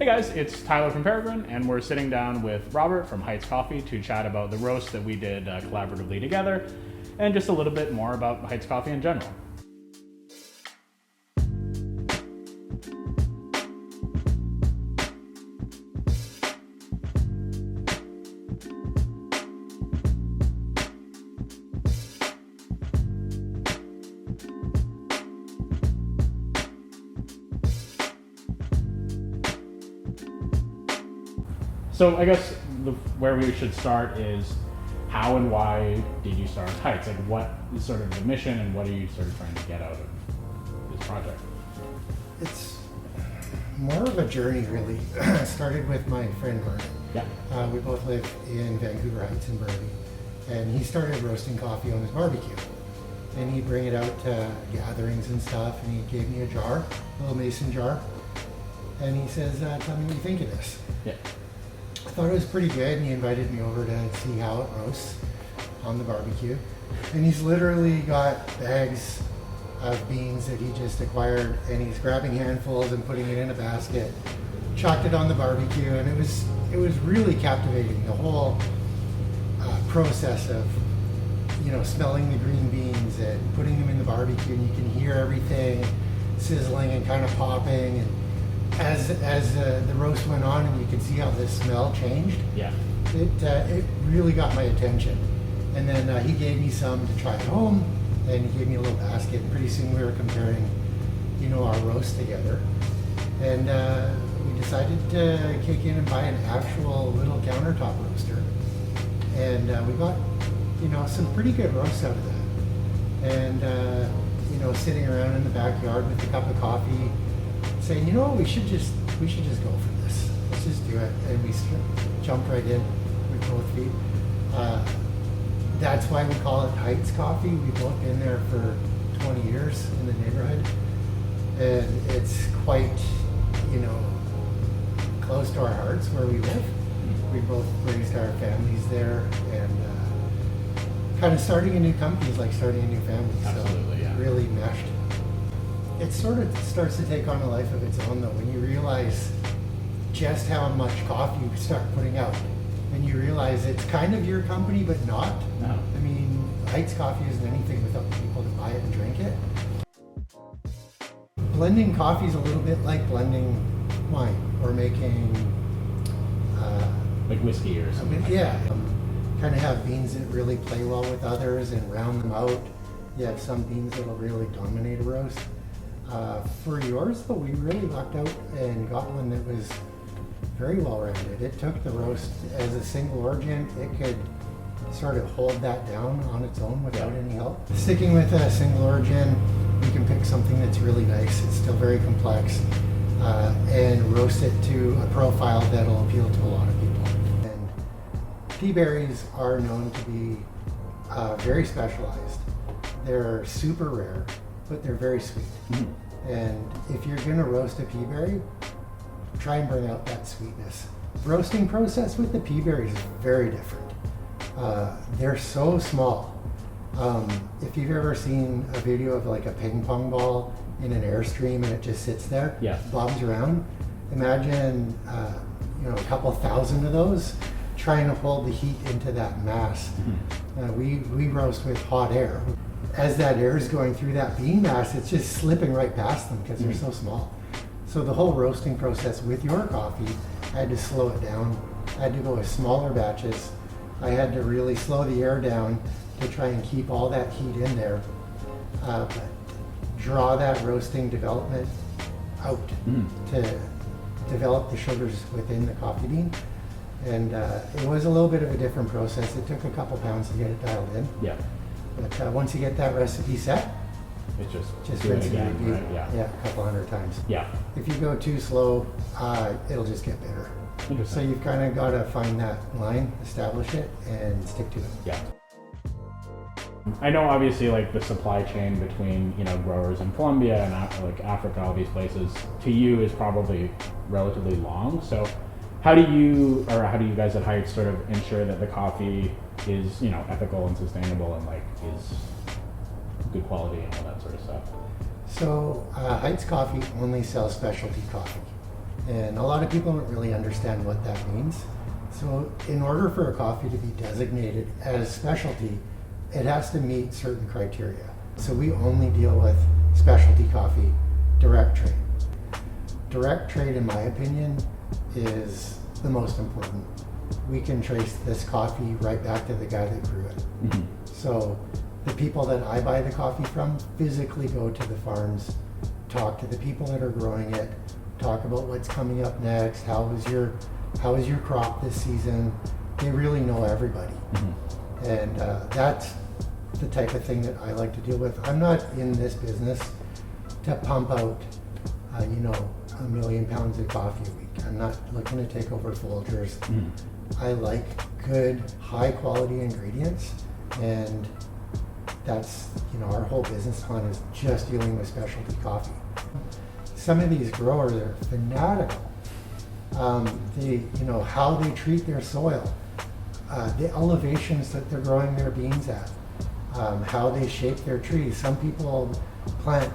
Hey guys, it's Tyler from Peregrine, and we're sitting down with Robert from Heights Coffee to chat about the roast that we did collaboratively together, and just a little bit more about Heights Coffee in general. So I guess where we should start is how and why did you start Heights? Like, what is sort of the mission and what are you sort of trying to get out of this project? It's more of a journey, really. It started with my friend Mark. Yeah. We both live in Vancouver Heights in Burnaby, and he started roasting coffee on his barbecue. And he'd bring it out to gatherings and stuff, and he gave me a jar, a little mason jar, and he says, "Tell me what you think of this." Yeah. I thought it was pretty good, and he invited me over to see how it roasts on the barbecue. And he's literally got bags of beans that he just acquired, and he's grabbing handfuls and putting it in a basket, chucked it on the barbecue, and it was really captivating. The whole process of smelling the green beans and putting them in the barbecue, and you can hear everything sizzling and kind of popping. And as the roast went on, and you could see how the smell changed. Yeah. It really got my attention. And then he gave me some to try at home, and he gave me a little basket. And pretty soon we were comparing, our roast together. And we decided to kick in and buy an actual little countertop roaster. And we got, some pretty good roasts out of that. And sitting around in the backyard with a cup of coffee, saying, we should just go for this. Let's just do it. And we jumped right in with both feet. That's why we call it Heights Coffee. We've both been there for 20 years in the neighborhood. And it's quite, close to our hearts where we live. We both raised our families there, and kind of starting a new company is like starting a new family. Absolutely, so yeah. Really meshed. It sort of starts to take on a life of its own, though, when you realize just how much coffee you start putting out. And you realize it's kind of your company, but not. No. I mean, Heights Coffee isn't anything without the people to buy it and drink it. Blending coffee is a little bit like blending wine or making... like whiskey or something. Yeah. Kind of have beans that really play well with others and round them out. You have some beans that'll really dominate a roast. For yours, though, we really lucked out and got one that was very well rounded. It took the roast as a single origin. It could sort of hold that down on its own without any help. Sticking with a single origin, we can pick something that's really nice. It's still very complex, and roast it to a profile that'll appeal to a lot of people. And pea berries are known to be very specialized. They're super rare, but they're very sweet. Mm. And if you're gonna roast a pea berry, try and bring out that sweetness. Roasting process with the pea berries is very different. They're so small. If you've ever seen a video of like a ping pong ball in an Airstream and it just sits there, Yeah. bobs around, imagine a couple thousand of those trying to hold the heat into that mass. Mm-hmm. We roast with hot air. As that air is going through that bean mass, it's just slipping right past them because they're so small. So the whole roasting process with your coffee, I had to slow it down. I had to go with smaller batches. I had to really slow the air down to try and keep all that heat in there, but draw that roasting development out to develop the sugars within the coffee bean. And it was a little bit of a different process. It took a couple pounds to get it dialed in. Yeah. But once you get that recipe set, It's just rinse it and again, repeat. right? Yeah. A couple hundred times. Yeah. If you go too slow, it'll just get bitter. So Interesting. you've kind of got to find that line, establish it, and stick to it. Yeah. I know obviously like the supply chain between, growers in Colombia and like Africa, all these places, to you is probably relatively long. So how do you guys at Heights sort of ensure that the coffee is, ethical and sustainable and like is good quality and all that sort of stuff? So Heights Coffee only sells specialty coffee. And a lot of people don't really understand what that means. So in order for a coffee to be designated as specialty, it has to meet certain criteria. So we only deal with specialty coffee, direct trade. Direct trade, in my opinion, is the most important. We can trace this coffee right back to the guy that grew it. Mm-hmm. So the people that I buy the coffee from physically go to the farms, talk to the people that are growing it, talk about what's coming up next, how is your crop this season. They really know everybody. Mm-hmm. And that's the type of thing that I like to deal with. I'm not in this business to pump out, 1 million pounds of coffee a week. I'm not looking to take over Folgers. Mm-hmm. I like good, high quality ingredients, and that's, our whole business plan is just dealing with specialty coffee. Some of these growers are fanatical. How they treat their soil, the elevations that they're growing their beans at, how they shape their trees. Some people plant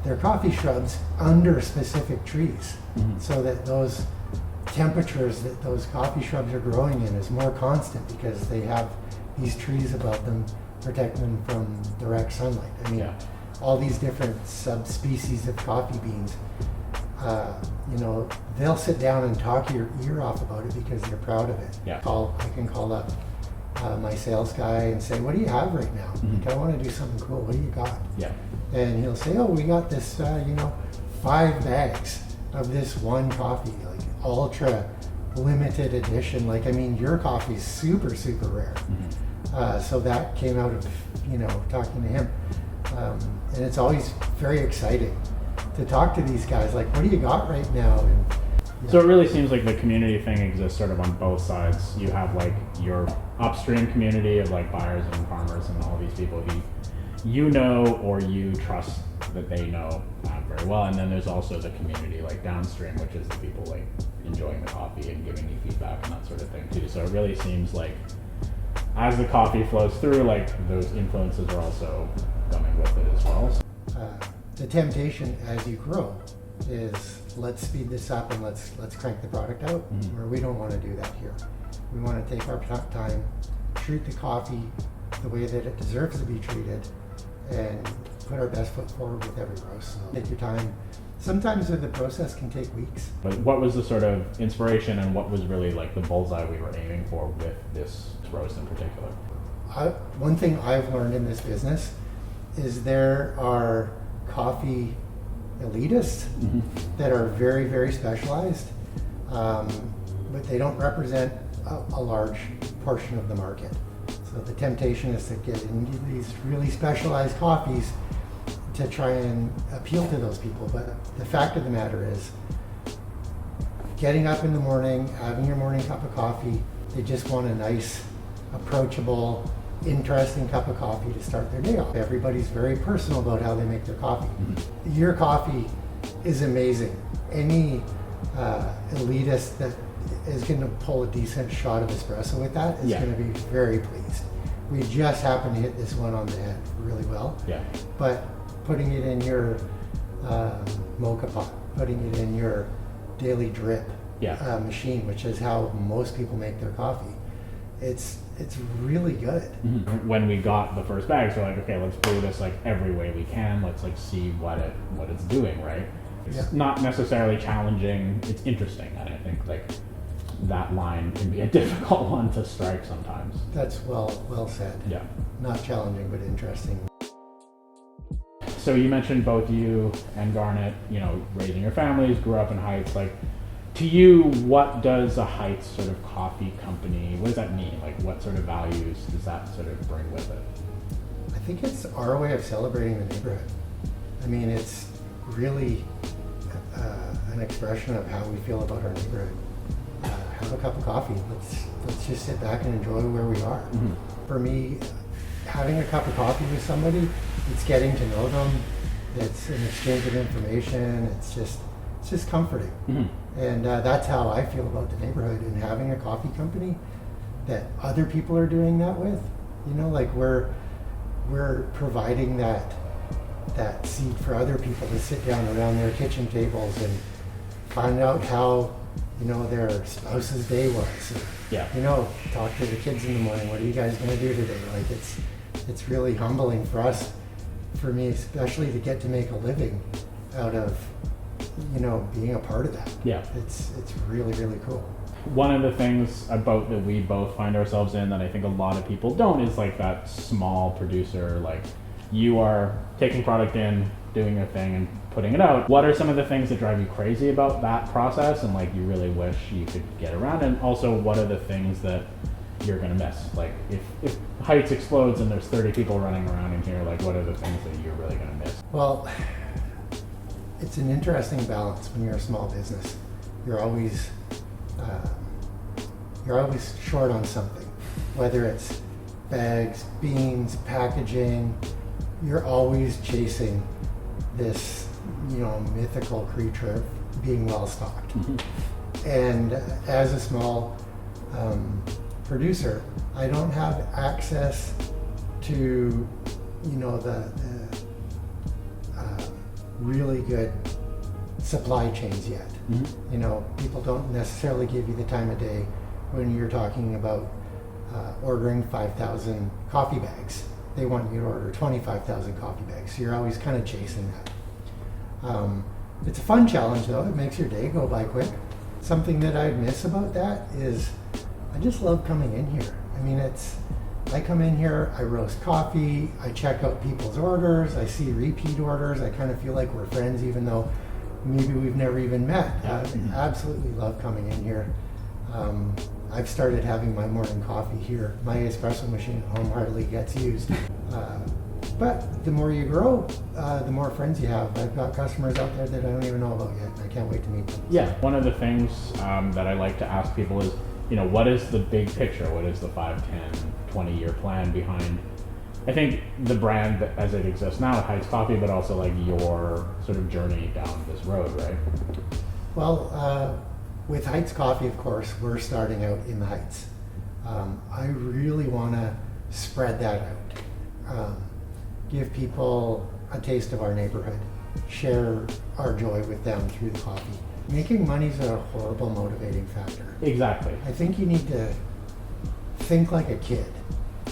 their coffee shrubs under specific trees, Mm-hmm. so that those temperatures that those coffee shrubs are growing in is more constant because they have these trees above them protecting them from direct sunlight. I mean, Yeah. all these different subspecies of coffee beans, they'll sit down and talk your ear off about it because they're proud of it. Yeah. I can call up my sales guy and say, what do you have right now? Mhm. Like, I want to do something cool. What do you got? Yeah. And he'll say, oh, we got this, 5 bags of this one coffee, like ultra limited edition. Like, your coffee's super, super rare. Mm-hmm. So that came out of, talking to him. And it's always very exciting to talk to these guys. Like, what do you got right now? And, So it really seems like the community thing exists sort of on both sides. You have like your upstream community of like buyers and farmers and all these people who you know or you trust that they know very well, and then there's also the community like downstream, which is the people like enjoying the coffee and giving you feedback and that sort of thing too. So it really seems like as the coffee flows through, like those influences are also coming with it as well. the temptation as you grow is let's speed this up and let's crank the product out. Mhm. Where we don't want to do that here. We want to take our time, treat the coffee the way that it deserves to be treated, and put our best foot forward with every roast. So take your time. Sometimes the process can take weeks. But what was the sort of inspiration and what was really like the bullseye we were aiming for with this roast in particular? One thing I've learned in this business is there are coffee elitists Mm-hmm. that are very, very specialized, but they don't represent a large portion of the market. So the temptation is to get into these really specialized coffees to try and appeal to those people. But the fact of the matter is, getting up in the morning, having your morning cup of coffee, they just want a nice, approachable, interesting cup of coffee to start their day off. Everybody's very personal about how they make their coffee. Mm-hmm. Your coffee is amazing. Any elitist that is going to pull a decent shot of espresso with that is Yeah. going to be very pleased. We just happen to hit this one on the head really well. Yeah. But putting it in your mocha pot, putting it in your daily drip Yeah. machine, which is how most people make their coffee, it's really good. Mm-hmm. When we got the first bags, we're like, okay, let's brew this like every way we can. Let's like see what it's doing, right? It's Yeah. not necessarily challenging. It's interesting, and I think like that line can be a difficult one to strike sometimes. That's well said. Yeah. Not challenging, but interesting. So you mentioned both you and Garnet, raising your families, grew up in Heights. Like, to you, what does a Heights sort of coffee company, what does that mean? Like, what sort of values does that sort of bring with it? I think it's our way of celebrating the neighborhood. I mean, it's really an expression of how we feel about our neighborhood. Have a cup of coffee. Let's just sit back and enjoy where we are. Mm-hmm. For me, having a cup of coffee with somebody, it's getting to know them. It's an exchange of information. It's just comforting. Mm-hmm. And that's how I feel about the neighborhood, and having a coffee company that other people are doing that with. Like we're providing that seat for other people to sit down around their kitchen tables and find out how, their spouse's day was. Yeah. Talk to the kids in the morning. What are you guys going to do today? Like it's really humbling for us, for me especially, to get to make a living out of, being a part of that. Yeah. It's really, really cool. One of the things about that we both find ourselves in that I think a lot of people don't is like that small producer, like you are taking product in, doing your thing and putting it out. What are some of the things that drive you crazy about that process and like you really wish you could get around? And also what are the things that you're gonna miss? Like if Heights explodes and there's 30 people running around in here, like what are the things that you're really gonna miss? Well, it's an interesting balance when you're a small business. You're always short on something, whether it's bags, beans, packaging. You're always chasing this, mythical creature of being well stocked. Mm-hmm. And as a small producer, I don't have access to, the really good supply chains yet. Mm-hmm. People don't necessarily give you the time of day when you're talking about ordering 5,000 coffee bags. They want you to order 25,000 coffee bags. So you're always kind of chasing that. It's a fun challenge though. It makes your day go by quick. Something that I miss about that is I just love coming in here. I come in here, I roast coffee, I check out people's orders, I see repeat orders. I kind of feel like we're friends even though maybe we've never even met. I absolutely love coming in here. I've started having my morning coffee here. My espresso machine at home hardly gets used. But the more you grow, the more friends you have. I've got customers out there that I don't even know about yet. I can't wait to meet them. Yeah, one of the things that I like to ask people is, what is the big picture? What is the 5, 10, 20-year plan behind, I think, the brand as it exists now at Heights Coffee, but also like your sort of journey down this road, right? Well, with Heights Coffee, of course, we're starting out in the Heights. I really want to spread that out. Give people a taste of our neighborhood. Share our joy with them through the coffee. Making money is a horrible motivating factor. Exactly. I think you need to think like a kid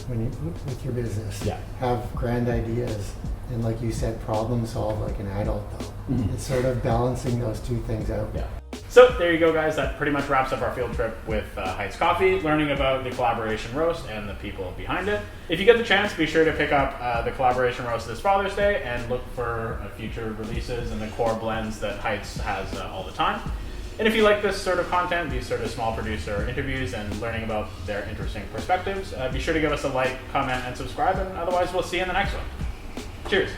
with your business. Yeah. Have grand ideas, and like you said, problem solve like an adult though. Mm-hmm. It's sort of balancing those two things out. Yeah. So there you go, guys. That pretty much wraps up our field trip with Heights Coffee, learning about the collaboration roast and the people behind it. If you get the chance, be sure to pick up the collaboration roast this Father's Day and look for future releases and the core blends that Heights has all the time. And if you like this sort of content, these sort of small producer interviews and learning about their interesting perspectives, be sure to give us a like, comment, and subscribe. And otherwise, we'll see you in the next one. Cheers.